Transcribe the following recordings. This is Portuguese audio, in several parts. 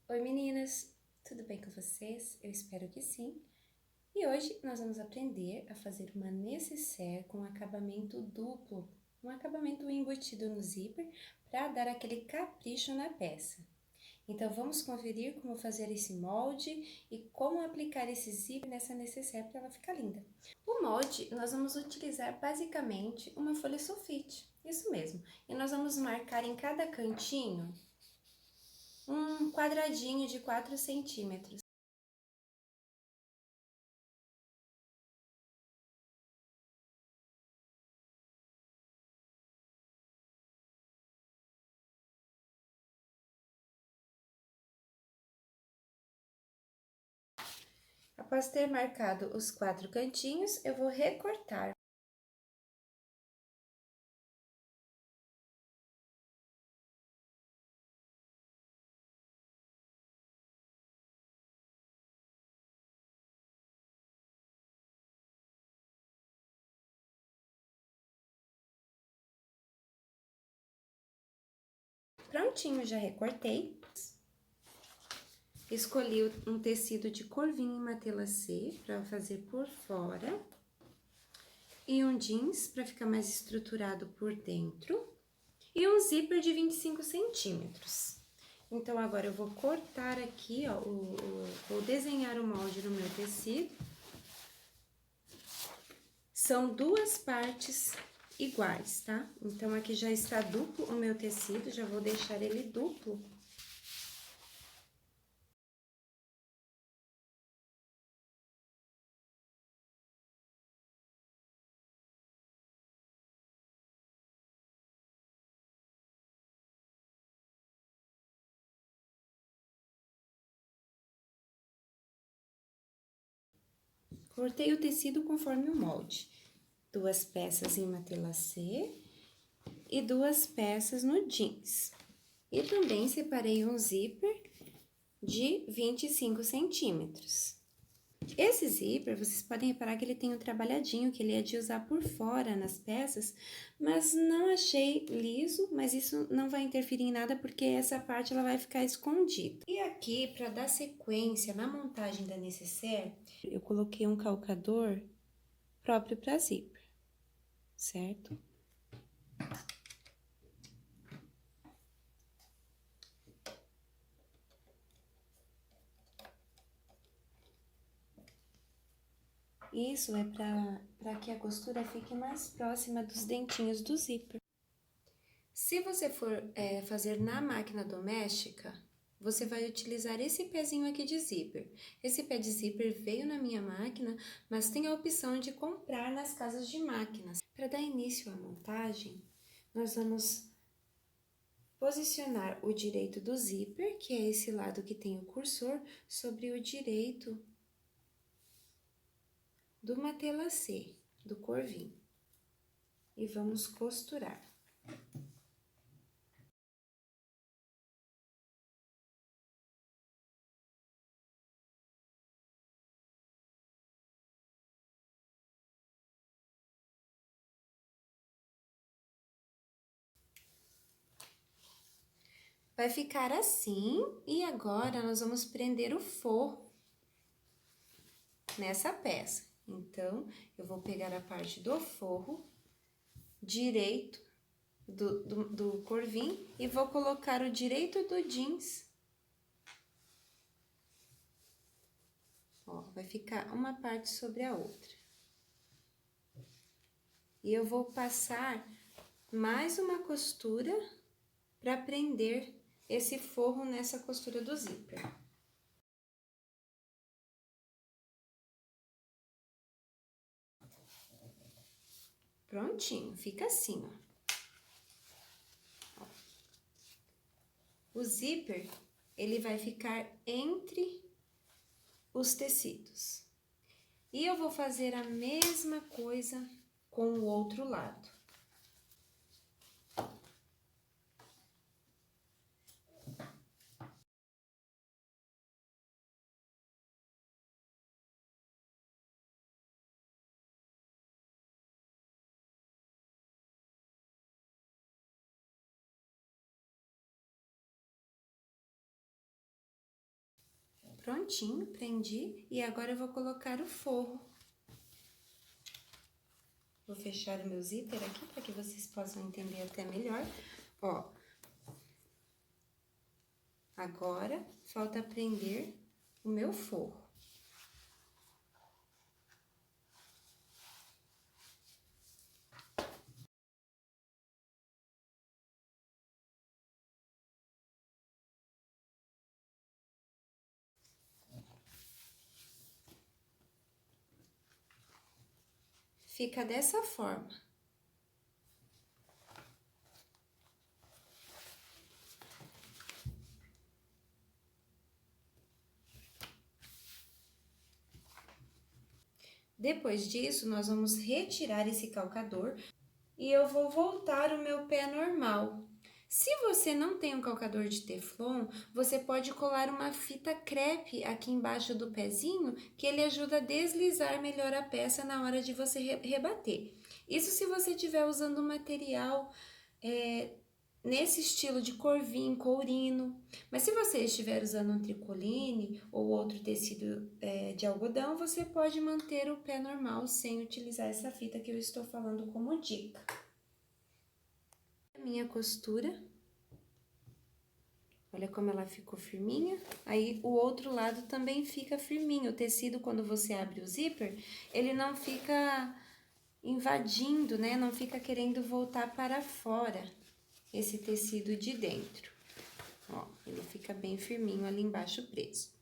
Oi meninas, tudo bem com vocês? Eu espero que sim. E hoje nós vamos aprender a fazer uma nécessaire com acabamento duplo, um acabamento embutido no zíper para dar aquele capricho na peça. Então vamos conferir como fazer esse molde e como aplicar esse zíper nessa nécessaire para ela ficar linda. O molde nós vamos utilizar basicamente uma folha sulfite, isso mesmo. E nós vamos marcar em cada cantinho um quadradinho de 4 centímetros. Após ter marcado os 4 cantinhos, eu vou recortar. Prontinho, já recortei. Escolhi um tecido de corvinho matelassé para fazer por fora. E um jeans para ficar mais estruturado por dentro. E um zíper de 25 centímetros. Então, agora eu vou cortar aqui, ó, vou desenhar o molde no meu tecido. São duas partes iguais, tá? Então, aqui já está duplo o meu tecido, já vou deixar ele duplo. Cortei o tecido conforme o molde. Duas peças em matelassé e duas peças no jeans. E também separei um zíper de 25 centímetros. Esse zíper, vocês podem reparar que ele tem um trabalhadinho, que ele é de usar por fora nas peças, mas não achei liso, mas isso não vai interferir em nada, porque essa parte ela vai ficar escondida. E aqui, para dar sequência na montagem da nécessaire, eu coloquei um calcador próprio para zíper, certo? Isso é para que a costura fique mais próxima dos dentinhos do zíper. Se você for fazer na máquina doméstica, você vai utilizar esse pezinho aqui de zíper. Esse pé de zíper veio na minha máquina, mas tem a opção de comprar nas casas de máquinas. Para dar início à montagem, nós vamos posicionar o direito do zíper, que é esse lado que tem o cursor, sobre o direito do matelassé, do corvinho. E vamos costurar. Vai ficar assim, e agora nós vamos prender o forro nessa peça. Então, eu vou pegar a parte do forro direito do corvinho e vou colocar o direito do jeans. Ó, vai ficar uma parte sobre a outra. E eu vou passar mais uma costura para prender esse forro nessa costura do zíper. Prontinho, fica assim, ó. O zíper, ele vai ficar entre os tecidos. E eu vou fazer a mesma coisa com o outro lado. Prontinho, prendi. E agora eu vou colocar o forro. Vou fechar o meu zíper aqui para que vocês possam entender até melhor. Ó. Agora, falta prender o meu forro. Fica dessa forma. Depois disso, nós vamos retirar esse calcador e eu vou voltar o meu pé normal. Se você não tem um calcador de teflon, você pode colar uma fita crepe aqui embaixo do pezinho, que ele ajuda a deslizar melhor a peça na hora de você rebater. Isso se você estiver usando um material nesse estilo de corvim, courino. Mas se você estiver usando um tricoline ou outro tecido de algodão, você pode manter o pé normal sem utilizar essa fita que eu estou falando como dica. A minha costura, olha como ela ficou firminha. Aí o outro lado também fica firminho. O tecido, quando você abre o zíper, ele não fica invadindo, né? Não fica querendo voltar para fora esse tecido de dentro. Ó, ele fica bem firminho ali embaixo preso.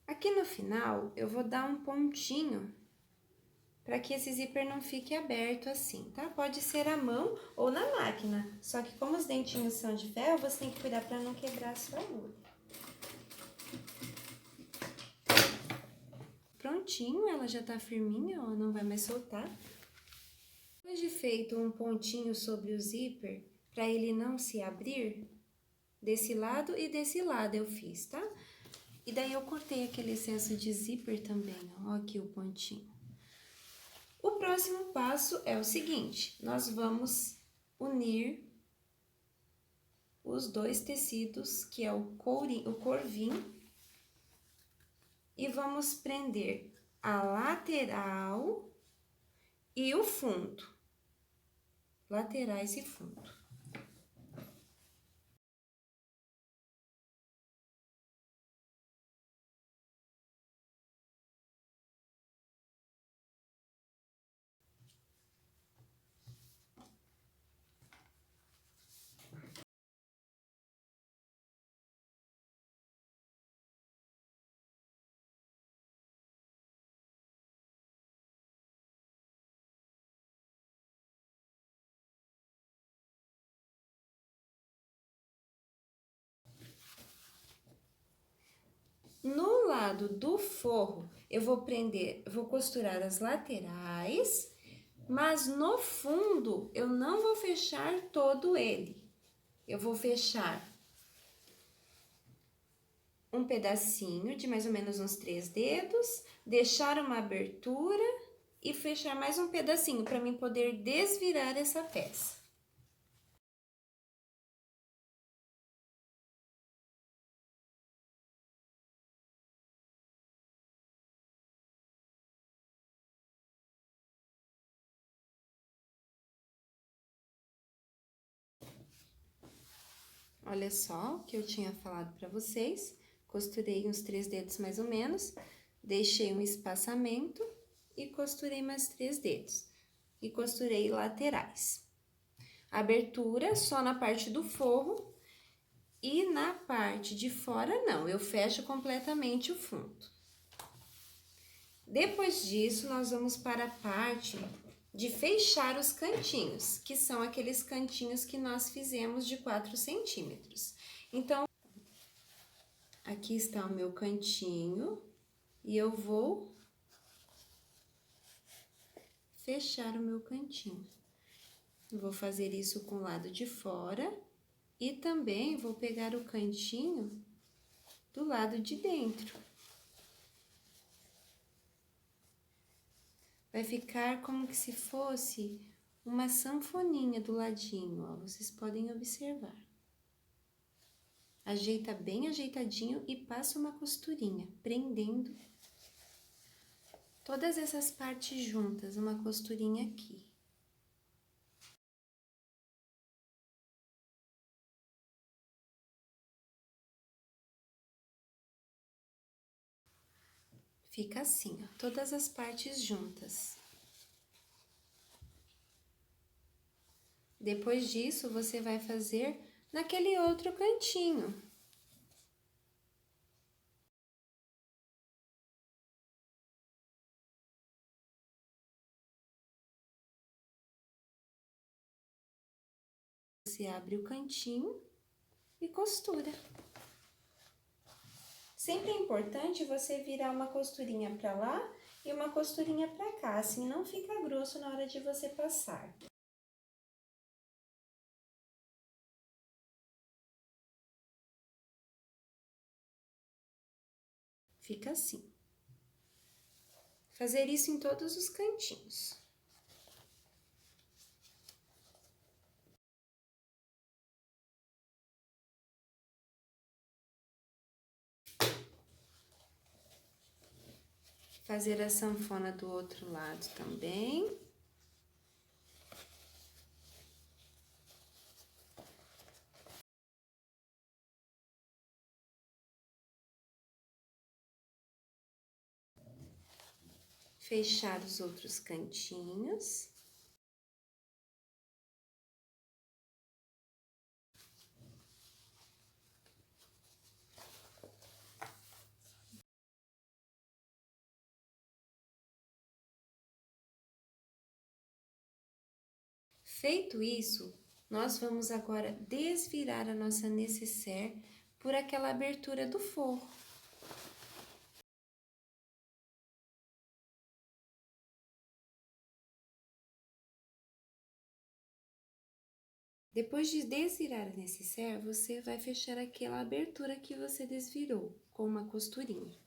Aqui no final, eu vou dar um pontinho para que esse zíper não fique aberto assim, tá? Pode ser à mão ou na máquina, só que como os dentinhos são de ferro, você tem que cuidar para não quebrar a sua agulha. Prontinho, ela já tá firminha, ó, não vai mais soltar. Depois de feito um pontinho sobre o zíper, para ele não se abrir, desse lado e desse lado eu fiz, tá? E daí eu cortei aquele excesso de zíper também, ó, aqui o pontinho. O próximo passo é o seguinte, nós vamos unir os dois tecidos, que é o corvim, e vamos prender a lateral e o fundo, laterais e fundo. No lado do forro, eu vou costurar as laterais, mas no fundo eu não vou fechar todo ele. Eu vou fechar um pedacinho de mais ou menos uns 3 dedos, deixar uma abertura e fechar mais um pedacinho para mim poder desvirar essa peça. Olha só o que eu tinha falado para vocês, costurei uns 3 dedos mais ou menos, deixei um espaçamento e costurei mais 3 dedos. E costurei laterais. Abertura só na parte do forro e na parte de fora não, eu fecho completamente o fundo. Depois disso, nós vamos para a parte de fechar os cantinhos, que são aqueles cantinhos que nós fizemos de 4 centímetros. Então, aqui está o meu cantinho e eu vou fechar o meu cantinho. Eu vou fazer isso com o lado de fora e também vou pegar o cantinho do lado de dentro. Vai ficar como que se fosse uma sanfoninha do ladinho, ó, vocês podem observar. Ajeita bem ajeitadinho e passa uma costurinha, prendendo todas essas partes juntas, uma costurinha aqui. Fica assim, ó, todas as partes juntas. Depois disso, você vai fazer naquele outro cantinho. Você abre o cantinho e costura. Sempre é importante você virar uma costurinha para lá e uma costurinha para cá, assim não fica grosso na hora de você passar. Fica assim. Fazer isso em todos os cantinhos. Fazer a sanfona do outro lado também. Fechar os outros cantinhos. Feito isso, nós vamos agora desvirar a nossa nécessaire por aquela abertura do forro. Depois de desvirar a nécessaire, você vai fechar aquela abertura que você desvirou com uma costurinha.